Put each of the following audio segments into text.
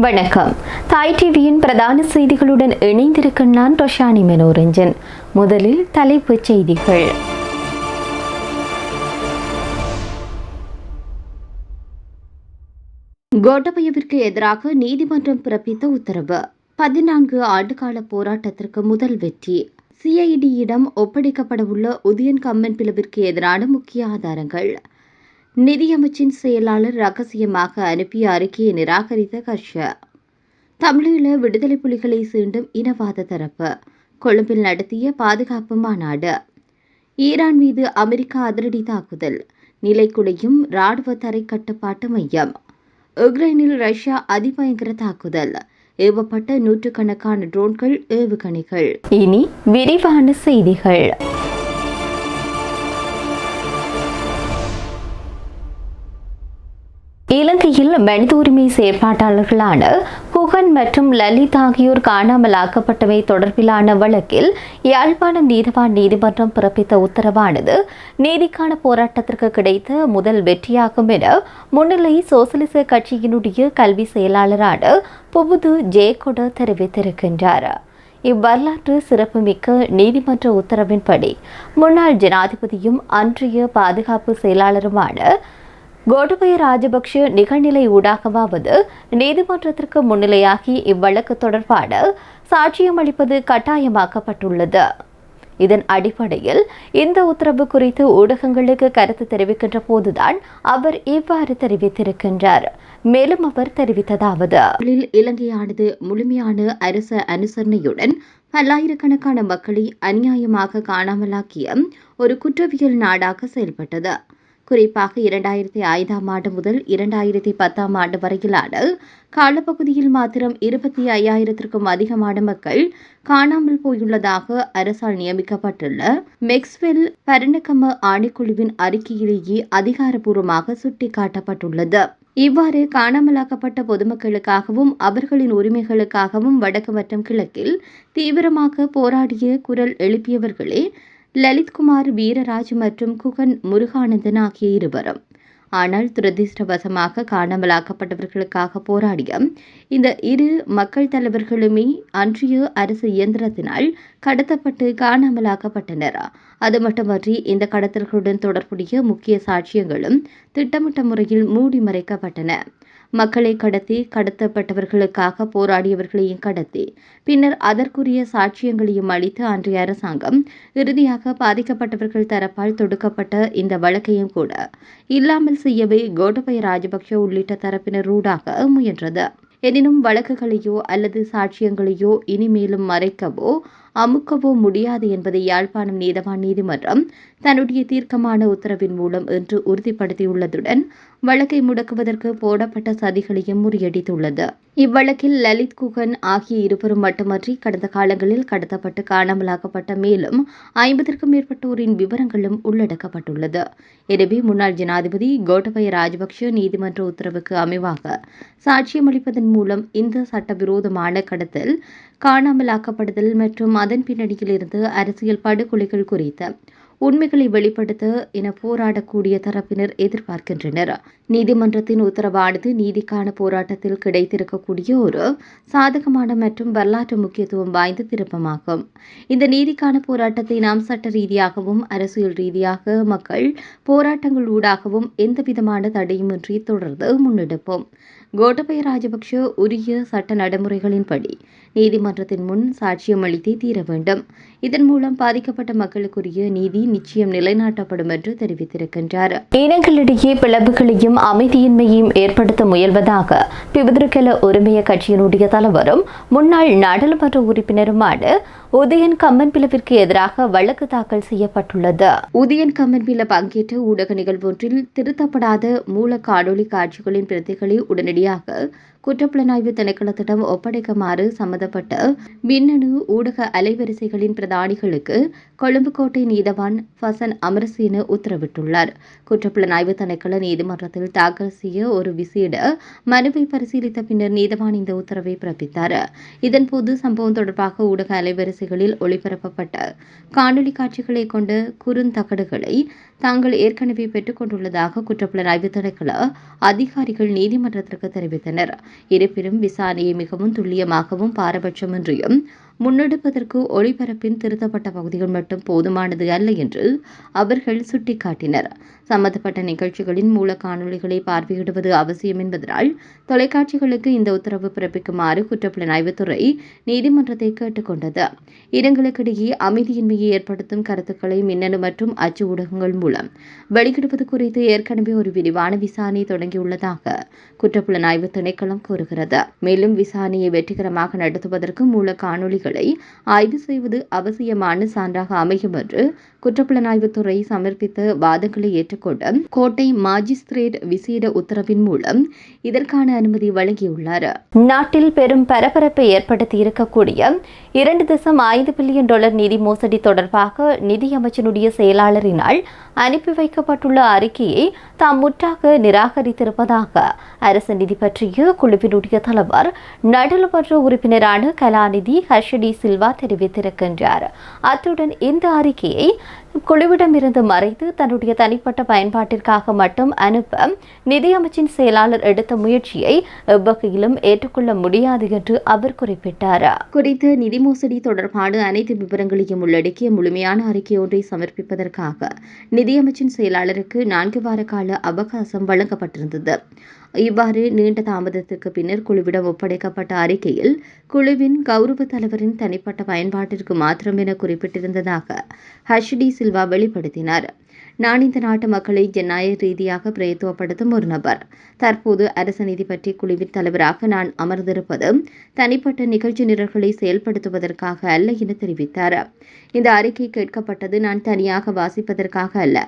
வணக்கம். தாய் டிவியின் பிரதான செய்திகளுடன் இணைந்திருக்கும் நான் ரோஷானி மனோரஞ்சன். முதலில் தலைப்புச் செய்திகள். கோட்டபயவிற்கு எதிராக நீதிமன்றம் பிறப்பித்த உத்தரவு. 14 ஆண்டுகால போராட்டத்திற்கு முதல் வெற்றி. சிஐடியிடம் ஒப்படைக்கப்படவுள்ள உதயன் கம்மன் பிளவிற்கு எதிரான முக்கிய ஆதாரங்கள். நிதியமைச்சின் செயலாளர் ரகசியமாக அனுப்பிய அறிக்கையை நிராகரித்த கட்சி. தமிழீழ விடுதலை புலிகளை சீண்டும் இனவாத தரப்பு கொழும்பில் நடத்திய பாதுகாப்பு மாநாடு. ஈரான் மீது அமெரிக்கா அதிரடி தாக்குதல், நிலைக்குலையும் இராணுவ தரை கட்டுப்பாட்டு மையம். உக்ரைனில் ரஷ்யா அதிபயங்கர தாக்குதல், ஏவப்பட்ட நூற்றுக்கணக்கான ட்ரோன்கள், ஏவுகணைகள். இனி விரிவான செய்திகள். இலங்கையில் மனித உரிமை செயற்பாட்டாளர்களான குகன் மற்றும் லலித் ஆகியோர் காணாமல் ஆக்கப்பட்டவை தொடர்பிலான வழக்கில் யாழ்ப்பாணம் நீதவான் நீதிமன்றம் பிறப்பித்த உத்தரவானது நீதிக்கான போராட்டத்திற்கு கிடைத்த முதல் வெற்றியாகும் என முன்னிலை சோசலிச கட்சியினுடைய கல்வி செயலாளரான புபுது ஜெயகொட தெரிவித்திருக்கின்றார். இவ்வரலாற்று சிறப்புமிக்க நீதிமன்ற உத்தரவின்படி முன்னாள் ஜனாதிபதியும் அன்றைய பாதுகாப்பு செயலாளருமான கோட்டபய ராஜபக்ஷ நிகழ்நிலை ஊடாகவாவது நீதிமன்றத்திற்கு முன்னிலையாகி இவ்வழக்கு தொடர்பான சாட்சியம் அளிப்பது கட்டாயமாக்கப்பட்டுள்ளது. இதன் அடிப்படையில் இந்த உத்தரவு குறித்து ஊடகங்களுக்கு கருத்து தெரிவிக்கின்ற போதுதான் அவர் இவ்வாறு தெரிவித்திருக்கின்றார். மேலும் அவர் தெரிவித்ததாவது: இலங்கையானது முழுமையான அரசு அனுசரணையுடன் பல்லாயிரக்கணக்கான மக்களை அநியாயமாக காணாமலாக்கிய ஒரு குற்றவியல் நாடாக செயல்பட்டது. குறிப்பாக 2005ஆம் ஆண்டு முதல் 2010ஆம் ஆண்டு வரையிலான காலப்பகுதியில் மாத்திரம் 25,000க்கும் அதிகமான மக்கள் காணாமல் போயுள்ளதாக அரசால் நியமிக்கப்பட்டுள்ள மெக்ஸ்வெல் பரணகம ஆணைக்குழுவின் அறிக்கையிலேயே அதிகாரப்பூர்வமாக சுட்டிக்காட்டப்பட்டுள்ளது. இவ்வாறு காணாமலாக்கப்பட்ட பொதுமக்களுக்காகவும் அவர்களின் உரிமைகளுக்காகவும் வடக்கு மற்றும் கிழக்கில் தீவிரமாக போராடிய குரல் எழுப்பியவர்களே லலித்குமார் வீரராஜ் மற்றும் குகன் முருகானந்தன் ஆகிய இருவரும். ஆனால் துரதிருஷ்டவசமாக காணாமலாக்கப்பட்டவர்களுக்காக போராடிய இந்த இரு மக்கள் தலைவர்களுமே அன்றைய அரசு இயந்திரத்தினால் கடத்தப்பட்டு காணாமலாக்கப்பட்டனர். அது மட்டுமன்றி இந்த கடத்தல்களுடன் தொடர்புடைய முக்கிய சாட்சியங்களும் திட்டமிட்ட முறையில் மூடி மறைக்கப்பட்டன. மக்களை கடத்தப்பட்டவர்களுக்காக போராடியவர்களையும் கடத்தி பின்னர் அதற்குரிய சாட்சியங்களையும் அளித்து அன்றைய அரசாங்கம் இறுதியாக பாதிக்கப்பட்டவர்கள் தரப்பால் தொடுக்கப்பட்ட இந்த வழக்கையும் கூட இல்லாமல் செய்யவே கோட்டபய ராஜபக்ஷ உள்ளிட்ட தரப்பினரூடாக முயன்றது. எனினும் வழக்குகளையோ அல்லது சாட்சியங்களையோ இனிமேலும் மறைக்கவோ அமுக்கவோ முடியாது என்பதை யாழ்ப்பாணம் நீதவான் நீதிமன்றம் தன்னுடைய தீர்க்கமான உத்தரவின் மூலம் இன்று உறுதிப்படுத்தியுள்ளதுடன் வழக்கை முடக்குவதற்கு போடப்பட்ட சதிகளையும் முறியடித்துள்ளது. இவ்வழக்கில் லலித் குகன் ஆகிய இருவரும் மட்டுமன்றி கடந்த காலங்களில் கடத்தப்பட்டு காணாமலாக்கப்பட்ட மேலும் 50க்கும் மேற்பட்டோரின் விவரங்களும் உள்ளடக்கப்பட்டுள்ளது. எனவே முன்னாள் ஜனாதிபதி கோட்டபய ராஜபக்ஷ நீதிமன்ற உத்தரவுக்கு அமைவாக சாட்சியமளிப்பதன் மூலம் இந்த சட்டவிரோதமான கடத்தல், காணாமலாக்கப்படுதல் மற்றும் அதன் பின்னணியில் இருந்து அரசியல் படுகொலைகள் குறித்த உண்மைகளை வெளிப்படுத்த என போராடக்கூடிய தரப்பினர் எதிர்பார்க்கின்றனர். நீதிமன்றத்தின் உத்தரவானது நீதிக்கான போராட்டத்தில் கிடைத்திருக்கக்கூடிய ஒரு சாதகமான மற்றும் வரலாற்று முக்கியத்துவம் வாய்ந்த திருப்பமாகும். இந்த நீதிக்கான போராட்டத்தை நாம் சட்ட ரீதியாகவும் அரசியல் ரீதியாக மக்கள் போராட்டங்கள் ஊடாகவும் எந்தவிதமான தடையுமின்றி தொடர்ந்து முன்னெடுப்போம். கோட்டபய ராஜபக்ஷ உரிய சட்ட நடைமுறைகளின்படி நீதிமன்றத்தின் முன் சாட்சியம் அளித்தே தீர வேண்டும். இதன் மூலம் பாதிக்கப்பட்ட மக்களுக்குரிய நீதி நிச்சயம் நிலைநாட்டப்படும் என்று தெரிவித்திருக்கின்றார். இனங்களிடையே பிளவுகளையும் அமைதியின்மையையும் ஏற்படுத்த முயல்வதாக பிவிதிருக்கல உரிமைய கட்சியினுடைய தலைவரும் முன்னாள் நாடாளுமன்ற உறுப்பினருமான உதயன் கம்மன்பிலவிற்கு எதிராக வழக்கு தாக்கல் செய்யப்பட்டுள்ளது. உதயன் கம்மன்பில பங்கேற்ற ஊடக நிகழ்வொன்றில் திருத்தப்படாத மூல காணொலி காட்சிகளின் பிரதிகளை உடனடியாக குற்றப்புலனாய்வு திணைக்களத்திடம் ஒப்படைக்குமாறு சம்பந்தப்பட்ட மின்னணு ஊடக அலைவரிசைகளின் பிரதானிகளுக்கு கொழும்பு கோட்டை நீதவான் ஃபசன் அமரசேன உத்தரவிட்டுள்ளார். குற்றப்புலனாய்வு திணைக்கள நீதிமன்றத்தில் தாக்கல் செய்ய ஒரு விசேட மனுவை பரிசீலித்த பின்னர் நீதவான் இந்த உத்தரவை பிறப்பித்தார். இதன்போது சம்பவம் தொடர்பாக ஊடக அலைவரிசைகளில் ஒளிபரப்பப்பட்ட காணொலி காட்சிகளை கொண்ட குறுந்தகடுகளை தாங்கள் ஏற்கனவே பெற்றுக் கொண்டுள்ளதாக குற்றப்புலனாய்வு திணைக்கள அதிகாரிகள் நீதிமன்றத்திற்கு தெரிவித்தனர். இருப்பினும் விசாரணையை மிகவும் துல்லியமாகவும் பாரபட்சமின்றியும் முன்னெடுப்பதற்கு ஒளிபரப்பின் திருத்தப்பட்ட பகுதிகள் மட்டும் போதுமானது அல்ல என்று அவர்கள் சுட்டிக்காட்டினர். சம்பந்தப்பட்ட நிகழ்ச்சிகளின் மூல காணொலிகளை பார்வையிடுவது அவசியம் என்பதனால் தொலைக்காட்சிகளுக்கு இந்த உத்தரவு பிறப்பிக்குமாறு குற்றப்புலனாய்வுத்துறை நீதிமன்றத்தை கேட்டுக் கொண்டது. இடங்களுக்கிடையே அமைதியின்மையை ஏற்படுத்தும் கருத்துக்களை மின்னணு மற்றும் அச்சு ஊடகங்கள் மூலம் வெளியிடுவது குறித்து ஏற்கனவே ஒரு விரிவான விசாரணை தொடங்கியுள்ளதாக குற்றப்புலனாய்வு திணைக்களம் கூறுகிறது. மேலும் விசாரணையை வெற்றிகரமாக நடத்துவதற்கு மூல காணொலிகளை ஆய்வு செய்வது அவசியமான சான்றாக அமையும் என்று குற்றப்புலனாய்வுத்துறை சமர்ப்பித்த வாதங்களை ஏற்றுக்கொண்டு கோட்டை மாஜிஸ்திரேட் விசேட உத்தரவின் மூலம் இதற்கான அனுமதி வழங்கியுள்ளார். நாட்டில் பெரும் பரபரப்பை ஏற்படுத்தி இருக்கக்கூடிய $2.5 பில்லியன் நிதி மோசடி தொடர்பாக நிதியமைச்சனுடைய செயலாளரினால் அனுப்பி வைக்கப்பட்டுள்ள அறிக்கையை தாம் முற்றாக நிராகரித்திருப்பதாக அரசு நிதி பற்றிய குழுவினுடைய தலைவர் நாடாளுமன்ற உறுப்பினரான கலாநிதி ஹர்ஷடி சில்வா தெரிவித்திருக்கின்றார். அத்துடன் இந்த அறிக்கையை குழுவிடமிருந்து மறைத்து தன்னுடைய தனிப்பட்ட பயன்பாட்டிற்காக மட்டும் அனுப்ப நிதியமைச்சின் செயலாளர் எடுத்த முயற்சியை எவ்வகையிலும் ஏற்றுக்கொள்ள முடியாது என்று அவர் குறிப்பிட்டார். குறித்த நிதி மோசடி தொடர்பான அனைத்து விவரங்களையும் உள்ளடக்கிய முழுமையான அறிக்கை ஒன்றை சமர்ப்பிப்பதற்காக நிதியமைச்சின் செயலாளருக்கு 4 வார கால அவகாசம் வழங்கப்பட்டிருந்தது. இவ்வாறு நீண்ட தாமதத்திற்கு பின்னர் குழுவிடம் ஒப்படைக்கப்பட்ட அறிக்கையில் குழுவின் கௌரவ தலைவரின் தனிப்பட்ட பயன்பாட்டிற்கு மாத்திரம் என குறிப்பிட்டிருந்ததாக ஹர்ஷடி சில்வா வெளிப்படுத்தினார். நான் இந்த நாட்டு மக்களை ஜனநாயக ரீதியாக பிரயத்துவப்படுத்தும் ஒரு நபர். தற்போது அரசு நிதி பற்றி குழுவின் தலைவராக நான் அமர்ந்திருப்பது தனிப்பட்ட நிகழ்ச்சி நிரல்களை செயல்படுத்துவதற்காக அல்ல என தெரிவித்தார். இந்த அறிக்கை கேட்கப்பட்டது நான் தனியாக வாசிப்பதற்காக அல்ல,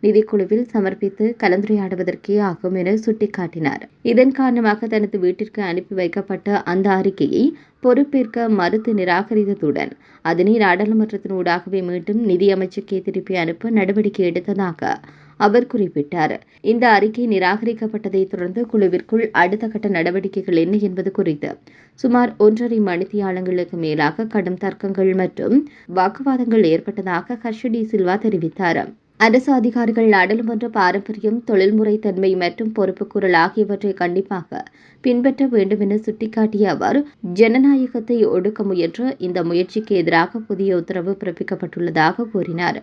நிதிக்குழுவில் சமர்ப்பித்து கலந்துரையாடுவதற்கே ஆகும் என சுட்டிக்காட்டினார். இதன் காரணமாக தனது வீட்டிற்கு அனுப்பி வைக்கப்பட்ட அந்த அறிக்கையை பொறுப்பேற்க மறுத்து நிராகரித்ததுடன் அதனை நாடாளுமன்றத்தினூடாகவே மீண்டும் நிதியமைச்சுக்கே திருப்பி அனுப்ப நடவடிக்கை எடுத்ததாக அவர் குறிப்பிட்டார். இந்த அறிக்கை நிராகரிக்கப்பட்டதை தொடர்ந்து குழுவிற்குள் அடுத்த கட்ட நடவடிக்கைகள் என்ன என்பது குறித்து சுமார் 1.5 மணித்தியாலங்களுக்கு மேலாக கடும் தர்க்கங்கள் மற்றும் வாக்குவாதங்கள் ஏற்பட்டதாக ஹர்ஷடி சில்வா தெரிவித்தார். அரசு அதிகாரிகள் நாடாளுமன்ற பாரம்பரியம், தொழில்முறை தன்மை மற்றும் பொறுப்புக்கூறல் ஆகியவற்றை கண்டிப்பாக பின்பற்ற வேண்டும் என சுட்டிக்காட்டிய அவர் ஜனநாயகத்தை ஒடுக்க முயன்ற இந்த முயற்சிக்கு எதிராக புதிய உத்தரவு பிறப்பிக்கப்பட்டுள்ளதாக கூறினார்.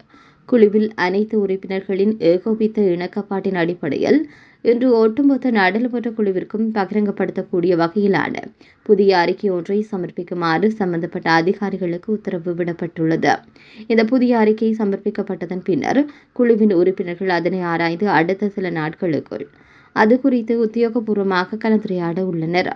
குழுவில் அனைத்து உறுப்பினர்களின் ஏகோபித்த இணக்கப்பாட்டின் அடிப்படையில் இன்று ஒட்டுமொத்த நாடாளுமன்ற குழுவிற்கும் பகிரங்கப்படுத்தக்கூடிய வகையிலான புதிய அறிக்கை ஒன்றை சமர்ப்பிக்குமாறு சம்பந்தப்பட்ட அதிகாரிகளுக்கு உத்தரவு விடப்பட்டுள்ளது. இந்த புதிய அறிக்கை சமர்ப்பிக்கப்பட்டதன் பின்னர் குழுவின் உறுப்பினர்கள் அதனை ஆராய்ந்து அடுத்த சில நாட்களுக்குள் அது குறித்து உத்தியோகபூர்வமாக கலந்துரையாட உள்ளனர்.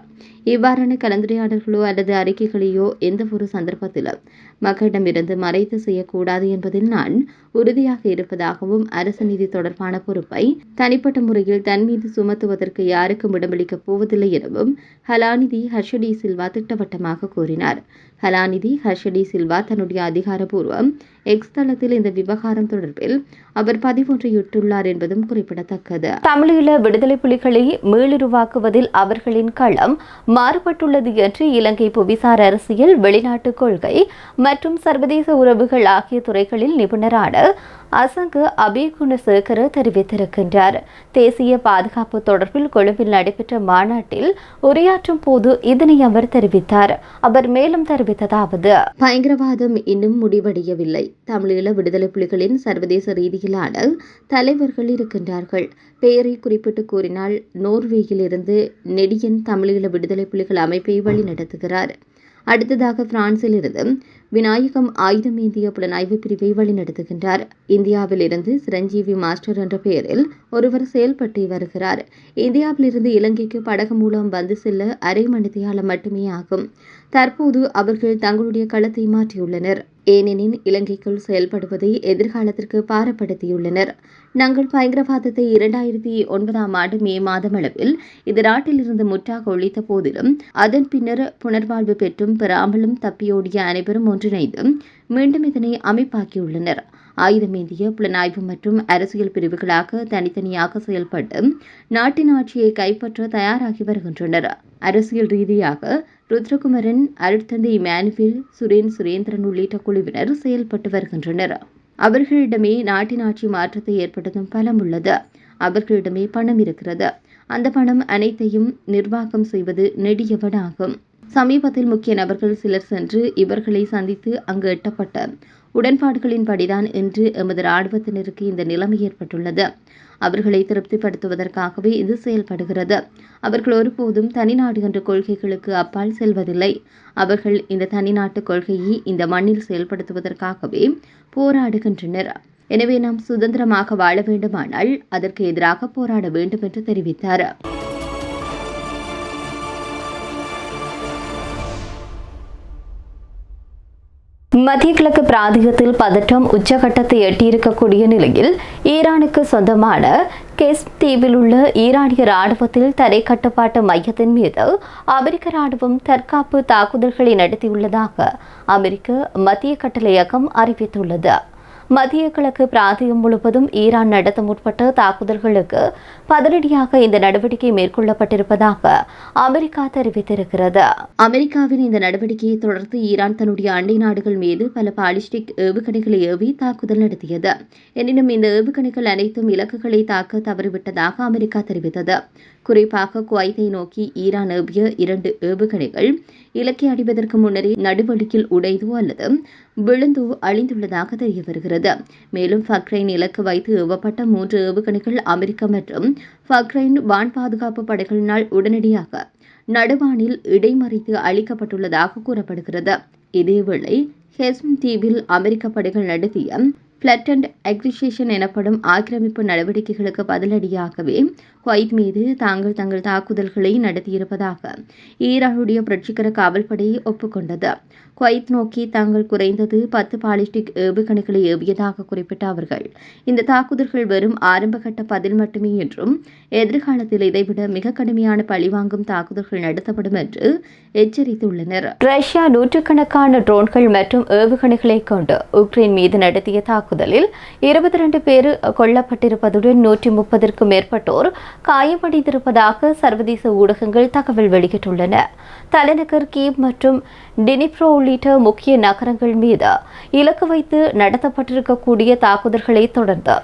இவ்வாறான கலந்துரையாடல்களோ அல்லது அறிக்கைகளையோ எந்த ஒரு சந்தர்ப்பத்திலும் மக்களிடமிருந்து மறைத்து செய்யக்கூடாது என்பதில் நான் உறுதியாக இருப்பதாகவும் அரசு நிதி தொடர்பான பொறுப்பை தனிப்பட்ட முறையில் தன் மீது சுமத்துவதற்கு யாருக்கும் இடமளிக்கப் போவதில்லை எனவும் கலாநிதி ஹர்ஷடி சில்வா திட்டவட்டமாக கூறினார். கலாநிதி ஹர்ஷடி சில்வா தன்னுடைய அதிகாரப்பூர்வ எக்ஸ் தளத்தில் இந்த விவகாரம் தொடர்பில் அவர் பதிவொன்றையிட்டுள்ளார் என்பதும் குறிப்பிடத்தக்கது. தமிழீழ விடுதலை புலிகளை மீளுருவாக்குவதில் அவர்களின் களம் மாறுபட்டுள்ளது என்று இலங்கை புவிசார் அரசியல், வெளிநாட்டு கொள்கை மற்றும் சர்வதேச உறவுகள் ஆகிய துறைகளில் நிபுணரான அசங்க அபிகுணசேகர தெரிவித்திருக்கின்றார். தேசிய பாதுகாப்பு தொடர்பில் கொழும்பில் நடைபெற்ற மாநாட்டில் உரையாற்றும் போது இதனை அவர் தெரிவித்தார். அவர் மேலும் தெரிவித்ததாவது: பயங்கரவாதம் இன்னும் முடிவடையவில்லை. தமிழீழ விடுதலை புலிகளின் சர்வதேச ரீதியிலான தலைவர்கள் இருக்கின்றார்கள். பெயரை குறிப்பிட்டு கூறினால் நோர்வேயில் இருந்து நெடியன் தமிழீழ விடுதலை புலிகள் அமைப்பை வழிநடத்துகிறார். அடுத்ததாக பிரான்சில் இருந்து விநாயகம் ஆயுதமேந்திய புலனாய்வு பிரிவை வழிநடத்துகின்றார். இந்தியாவில் இருந்து சிரஞ்சீவி மாஸ்டர் என்ற பெயரில் ஒருவர் செயல்பட்டு வருகிறார். இந்தியாவில் இருந்து இலங்கைக்கு படகு மூலம் வந்து செல்ல அரை மணித்தியாலம் மட்டுமே ஆகும். தற்போது அவர்கள் தங்களுடைய களத்தை மாற்றியுள்ளனர். ஏனெனில் இலங்கைக்குள் செயல்படுவதை எதிர்காலத்திற்கு பாரப்படுத்தியுள்ளனர். நாங்கள் பயங்கரவாதத்தை 2009ஆம் ஆண்டு மே மாதம் அளவில் இந்த நாட்டிலிருந்து முற்றாக ஒழித்த போதிலும் அதன் பின்னர் புனர்வாழ்வு பெற்றும் பெறாமலும் தப்பியோடிய அனைவரும் ஒன்றிணைந்து மீண்டும் இதனை அமைப்பாக்கியுள்ளனர். ஆயுதமேந்திய புலனாய்வு மற்றும் அரசியல் பிரிவுகளாக தனித்தனியாக செயல்பட்டு நாட்டின் ஆட்சியை கைப்பற்ற தயாராகி வருகின்றனர். அரசியல் ரீதியாக ருத்ரகுமரன், அருட்தந்தை இமானுவேல், சுரேந்திரன் உள்ளிட்ட குழுவினர் செயல்பட்டு வருகின்றனர். அவர்களிடமே நாட்டின் ஆட்சி மாற்றத்தை ஏற்படுத்தும் பலம் உள்ளது. அவர்களிடமே பணம் இருக்கிறது. அந்த பணம் அனைத்தையும் நிர்வாகம் செய்வது நெடியவனாகும். சமீபத்தில் முக்கிய நபர்கள் சிலர் சென்று இவர்களை சந்தித்து அங்கு எட்டப்பட்ட உடன்பாடுகளின்படிதான் இன்று எமது இராணுவத்தினருக்கு இந்த நிலைமை ஏற்பட்டுள்ளது. அவர்களை திருப்திப்படுத்துவதற்காகவே இது செயல்படுகிறது. அவர்கள் ஒருபோதும் தனிநாடு என்ற கொள்கைகளுக்கு அப்பால் செல்வதில்லை. அவர்கள் இந்த தனிநாட்டு கொள்கையை இந்த மண்ணில் செயல்படுத்துவதற்காகவே போராடுகின்றனர். எனவே நாம் சுதந்திரமாக வாழ வேண்டுமானால் அதற்கு எதிராக போராட வேண்டும் என்று தெரிவித்தார். மத்திய கிழக்கு பிராந்தியத்தில் பதற்றம் உச்சகட்டத்தை எட்டியிருக்கக்கூடிய நிலையில் ஈரானுக்கு சொந்தமான கெஸ்ம் தீவில் உள்ள ஈரானிய ராணுவத்தில் தரை கட்டுப்பாட்டு மையத்தின் மீது அமெரிக்க ராணுவம் தற்காப்பு தாக்குதல்களை நடத்தியுள்ளதாக அமெரிக்க மத்திய கட்டளையகம் அறிவித்துள்ளது. மத்திய கிழக்கு பிராந்தியம் முழுவதும் ஈரான் நடத்த முற்பட்ட தாக்குதல்களுக்கு பதிலடியாக இந்த நடவடிக்கை மேற்கொள்ளப்பட்டிருப்பதாக அமெரிக்கா தெரிவித்திருக்கிறது. அமெரிக்காவின் இந்த நடவடிக்கையை தொடர்ந்து ஈரான் தன்னுடைய அண்டை நாடுகள் மீது பல பாலிஸ்டிக் ஏவுகணைகளை ஏவி தாக்குதல் நடத்தியது. எனினும் இந்த ஏவுகணைகள் அனைத்தும் இலக்குகளை தாக்க தவறிவிட்டதாக அமெரிக்கா தெரிவித்தது. குறிப்பாக குவைத்தை நோக்கி ஈரான் ஏவிய 2 ஏவுகணைகள் இலக்கை அடைவதற்கு முன்னரே நடுவழியில் உடைந்தோ அல்லது விழுந்தோ அழிந்துள்ளதாக தெரிய வருகிறது. மேலும் பஹ்ரைன் இலக்கு வைத்து ஏவப்பட்ட 3 ஏவுகணைகள் அமெரிக்கா மற்றும் பஹ்ரைன் வான் பாதுகாப்பு படைகளினால் உடனடியாக நடுவானில் இடைமறித்து அளிக்கப்பட்டுள்ளதாக கூறப்படுகிறது. இதேவேளை கெஸ்ம் தீவில் அமெரிக்க படைகள் நடத்திய பிளட்டன்ட் அக்ரிஷேஷன் எனப்படும் ஆக்கிரமிப்பு நடவடிக்கைகளுக்கு பதிலடியாகவே குவைத் மீது தங்கள் தாக்குதல்களை நடத்தியிருப்பதாக ஈரானுடைய புரட்சிகர காவல்படை ஒப்புக்கொண்டது. குவைத் நோக்கி தாங்கள் குறைந்தது 10 பாலிஸ்டிக் ஏவுகணைகளை ஏவியதாக குறிப்பிட்ட அவர்கள் இந்த தாக்குதல்கள் வெறும் ஆரம்பகட்ட பதில் மட்டுமே என்றும் எதிர்காலத்தில் இதைவிட மிக கடுமையான பழிவாங்கும் தாக்குதல்கள் நடத்தப்படும் என்று எச்சரித்துள்ளனர். ரஷ்யா நூற்றுக்கணக்கான ட்ரோன்கள் மற்றும் ஏவுகணைகளை கொண்டு உக்ரைன் மீது நடத்திய தாக்குதலில் 22 பேர் கொல்லப்பட்டிருப்பதுடன் 130க்கும் மேற்பட்டோர் காயமடைந்திருப்பதாக சர்வதேச ஊடகங்கள் தகவல் வெளியிட்டுள்ளன. தலைநகர் கீவ் மற்றும் டினிப்ரோ உள்ளிட்ட முக்கிய நகரங்கள் மீது இலக்கு வைத்து நடத்தப்பட்டிருக்கக்கூடிய தாக்குதல்களை தொடர்ந்து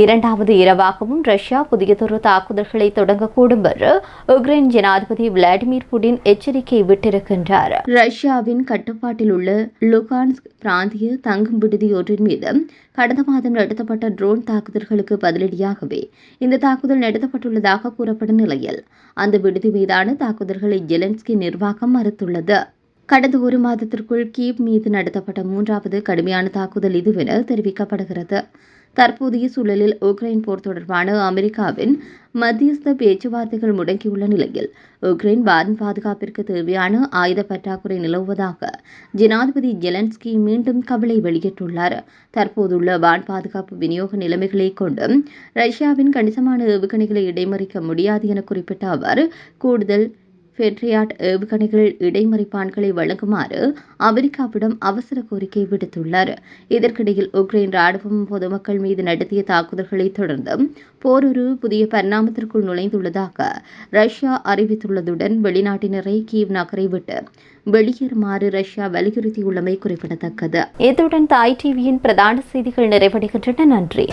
2வது இரவாகவும் ரஷ்யா புதியதொரு தாக்குதல்களை தொடங்கக்கூடும் என்று உக்ரைன் ஜனாதிபதி விளாடிமிர் புடின் எச்சரிக்கை விட்டிருக்கின்றார். ரஷ்யாவின் கட்டுப்பாட்டில் உள்ள லுகான்ஸ்க் பிராந்திய தங்கும் விடுதி ஒன்றின் மீது கடந்த மாதம் நடத்தப்பட்ட ட்ரோன் தாக்குதல்களுக்கு பதிலடியாகவே இந்த தாக்குதல் நடத்தப்பட்டுள்ளதாக கூறப்படும் நிலையில் அந்த விடுதி மீதான தாக்குதல்களை ஜெலன்ஸ்கி நிர்வாகம் மறுத்துள்ளது. கடந்த 1 மாதத்திற்குள் கீவ் மீது நடத்தப்பட்ட 3வது கடுமையான தாக்குதல் இதுவென தெரிவிக்கப்படுகிறது. தற்போதைய சூழலில் உக்ரைன் போர் தொடர்பான அமெரிக்காவின் மத்தியஸ்த பேச்சுவார்த்தைகள் முடங்கியுள்ள நிலையில் உக்ரைன் வான் பாதுகாப்பிற்கு தேவையான ஆயுத பற்றாக்குறை நிலவுவதாக ஜனாதிபதி ஜெலன்ஸ்கி மீண்டும் கவலை வெளியிட்டுள்ளார். தற்போதுள்ள வான் பாதுகாப்பு விநியோக நிலைமைகளை கொண்டு ரஷ்யாவின் கணிசமான ஏவுகணைகளை இடைமறிக்க முடியாது என குறிப்பிட்ட அவர் கூடுதல் பெட்ரியாட் ஏவுகணைகள் இடைமறிப்பான்களை வழங்குமாறு அமெரிக்காவிடம் அவசர கோரிக்கை விடுத்துள்ளார். இதற்கிடையில் உக்ரைன் ராணுவம் பொதுமக்கள் மீது நடத்திய தாக்குதல்களை தொடர்ந்து போர் ஒரு புதிய பரிணாமத்திற்குள் நுழைந்துள்ளதாக ரஷ்யா அறிவித்துள்ளதுடன் வெளிநாட்டினரை கீவ் நகரை விட்டு வெளியேறுமாறு ரஷ்யா வலியுறுத்தியுள்ளமை குறிப்பிடத்தக்கது. இத்துடன் தாய் டிவியின் பிரதான செய்திகள் நிறைவடைகின்றன. நன்றி.